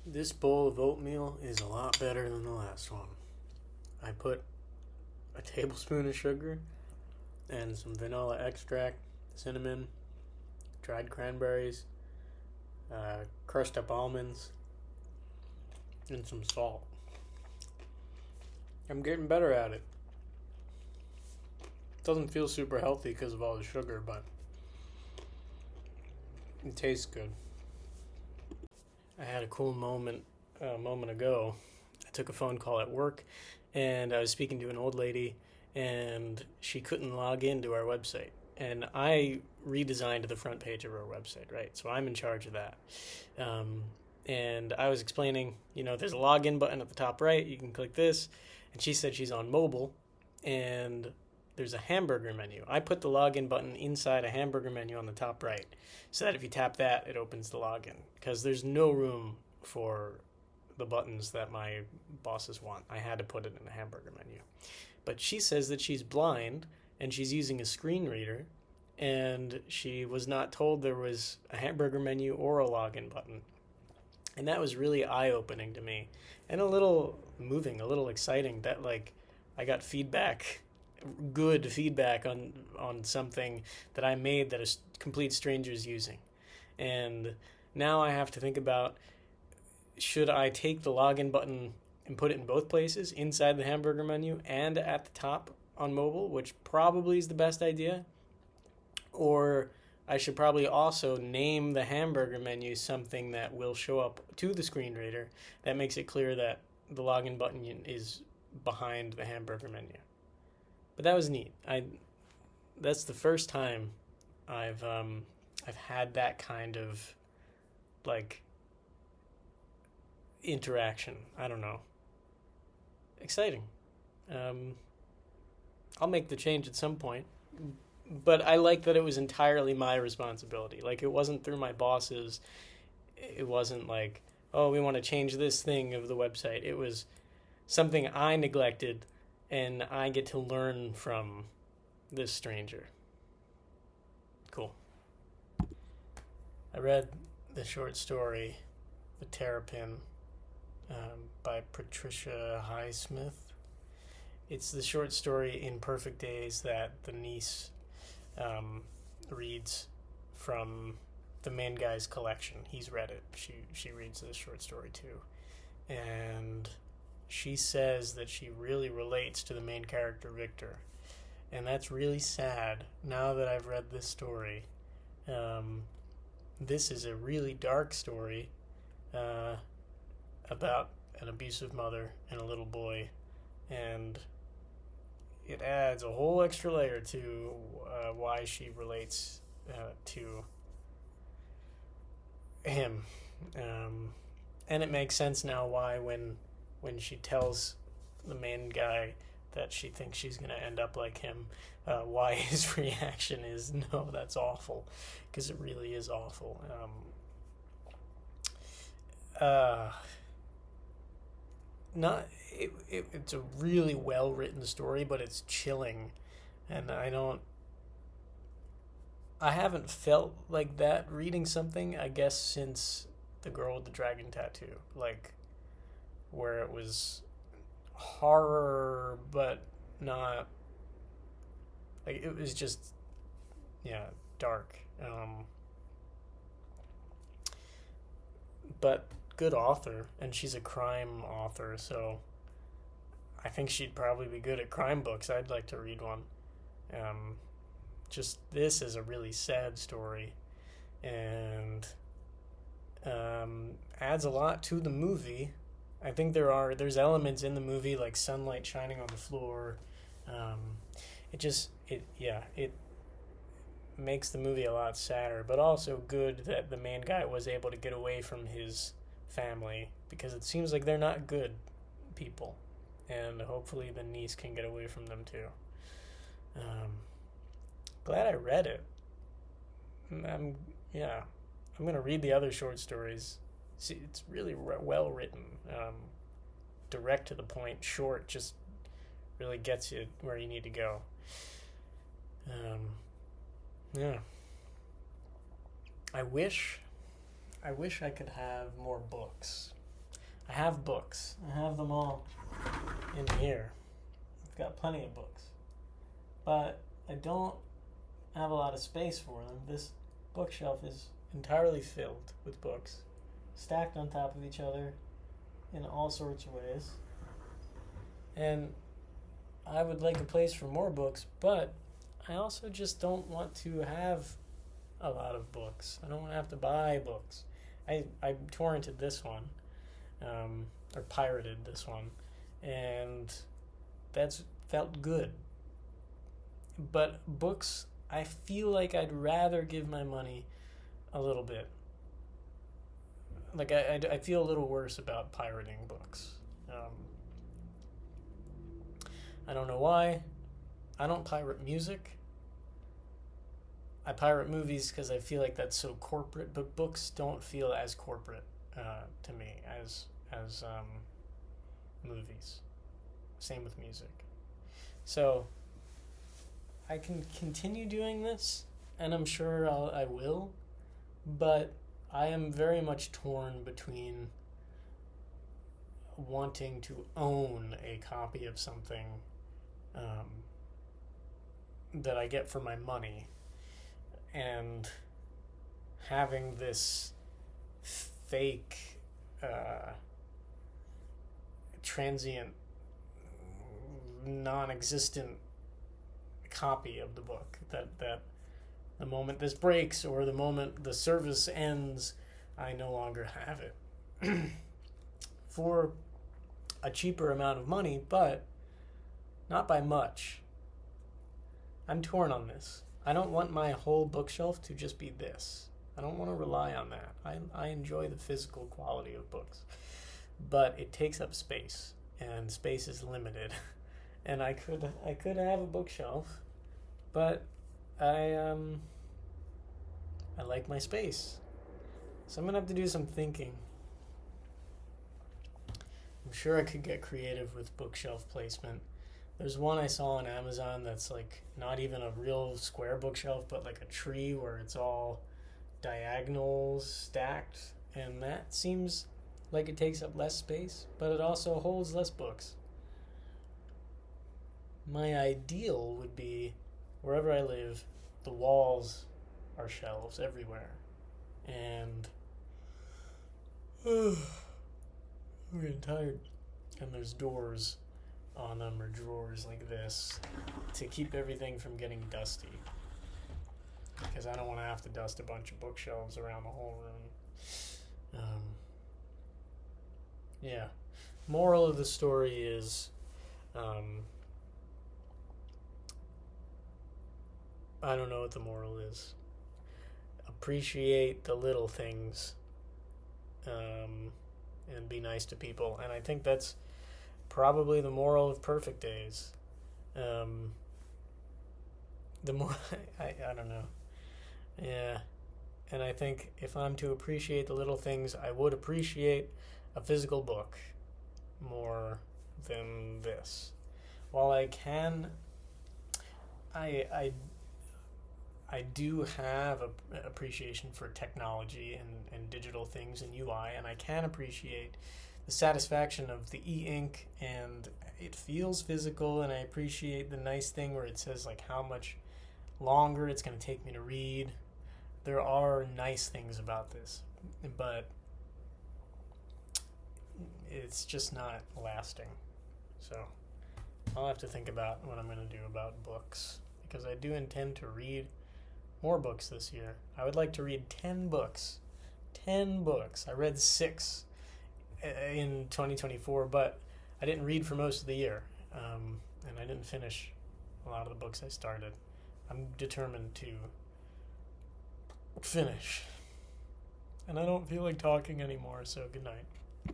This bowl of oatmeal is a lot better than the last one. I put a tablespoon of sugar and some vanilla extract, cinnamon, dried cranberries, crushed up almonds, and some salt. I'm getting better at it. It doesn't feel super healthy because of all the sugar, but it tastes good. I had a cool moment a moment ago. I took a phone call at work and I was speaking to an old lady and she couldn't log into our website. And I redesigned the front page of our website, right? So I'm in charge of that. Um, and I was explaining, there's a login button at the top right. You can click this. And she said she's on mobile and there's a hamburger menu. I put the login button inside a hamburger menu on the top right so that if you tap that, it opens the login because there's no room for the buttons that my bosses want. I had to put it in a hamburger menu. But she says that she's blind and she's using a screen reader and she was not told there was a hamburger menu or a login button. And that was really eye-opening to me and a little moving, a little exciting that I got feedback, good feedback on something that I made that a complete stranger is using. And now I have to think about, should I take the login button and put it in both places, inside the hamburger menu and at the top on mobile, which probably is the best idea, or I should probably also name the hamburger menu something that will show up to the screen reader that makes it clear that the login button is behind the hamburger menu. But that was neat. That's the first time I've had that kind of like interaction. I don't know. Exciting. Um, I'll make the change at some point, but I like that it was entirely my responsibility. Like it wasn't through my bosses. It wasn't like, oh, we want to change this thing of the website. It was something I neglected, and I get to learn from this stranger. Cool. I read the short story, The Terrapin, by Patricia Highsmith. It's the short story in Perfect Days that the niece reads from the main guy's collection. He's read it. She reads this short story too, and she says that she really relates to the main character Victor, and that's really sad. Now that I've read this story, this is a really dark story uh, about an abusive mother and a little boy, and it adds a whole extra layer to why she relates to him. And it makes sense now why when she tells the main guy that she thinks she's going to end up like him, why his reaction is, no, that's awful, because it really is awful. Not it's a really well written story, but it's chilling, and I haven't felt like that reading something, I guess, since The Girl with the Dragon Tattoo, like where it was horror but not, like it was just, yeah, dark, but good author, and she's a crime author, so I think she'd probably be good at crime books. I'd like to read one. um, just this is a really sad story, and adds a lot to the movie. I think there's elements in the movie like sunlight shining on the floor. Um, it makes the movie a lot sadder, but also good that the main guy was able to get away from his family because it seems like they're not good people, and hopefully the niece can get away from them too. Um, Glad I read it. I'm yeah, I'm gonna read the other short stories. See, it's really well written, direct to the point, short, just really gets you where you need to go. Um, yeah, I wish I could have more books. I have books. I have them all in here. I've got plenty of books. But I don't have a lot of space for them. This bookshelf is entirely filled with books, stacked on top of each other in all sorts of ways. And I would like a place for more books, but I also just don't want to have a lot of books. I don't want to have to buy books. I torrented this one, or pirated this one, and that's felt good. But books, I feel like I'd rather give my money a little bit. Like, I feel a little worse about pirating books. I don't know why. I don't pirate music. I pirate movies because I feel like that's so corporate, but books don't feel as corporate to me as movies. Same with music. So I can continue doing this, and I'm sure I will, but I am very much torn between wanting to own a copy of something that I get for my money and having this fake transient non-existent copy of the book that the moment this breaks or the moment the service ends, I no longer have it for a cheaper amount of money, but not by much. I'm torn on this. I don't want my whole bookshelf to just be this. I don't want to rely on that. I enjoy the physical quality of books, but it takes up space, and space is limited. And I could have a bookshelf, but I like my space, so I'm gonna have to do some thinking. I'm sure I could get creative with bookshelf placement. There's one I saw on Amazon that's like not even a real square bookshelf, but like a tree where it's all diagonals stacked, and that seems like it takes up less space, but it also holds less books. My ideal would be wherever I live, the walls are shelves everywhere, and I'm getting tired. And there's doors on them or drawers like this to keep everything from getting dusty, because I don't want to have to dust a bunch of bookshelves around the whole room. Yeah. Moral of the story is I don't know what the moral is. Appreciate the little things and be nice to people. And I think that's probably the moral of Perfect Days. The more I don't know. Yeah. And I think if I'm to appreciate the little things, I would appreciate a physical book more than this. While I can, I do have an appreciation for technology and digital things and UI, and I can appreciate the satisfaction of the e-ink, and it feels physical, and I appreciate the nice thing where it says like how much longer it's going to take me to read. There are nice things about this, but it's just not lasting. So I'll have to think about what I'm going to do about books, because I do intend to read more books this year. I would like to read 10 books. 10 books. I read 6 in 2024, but I didn't read for most of the year, and I didn't finish a lot of the books I started. I'm determined to finish. And I don't feel like talking anymore, so good night.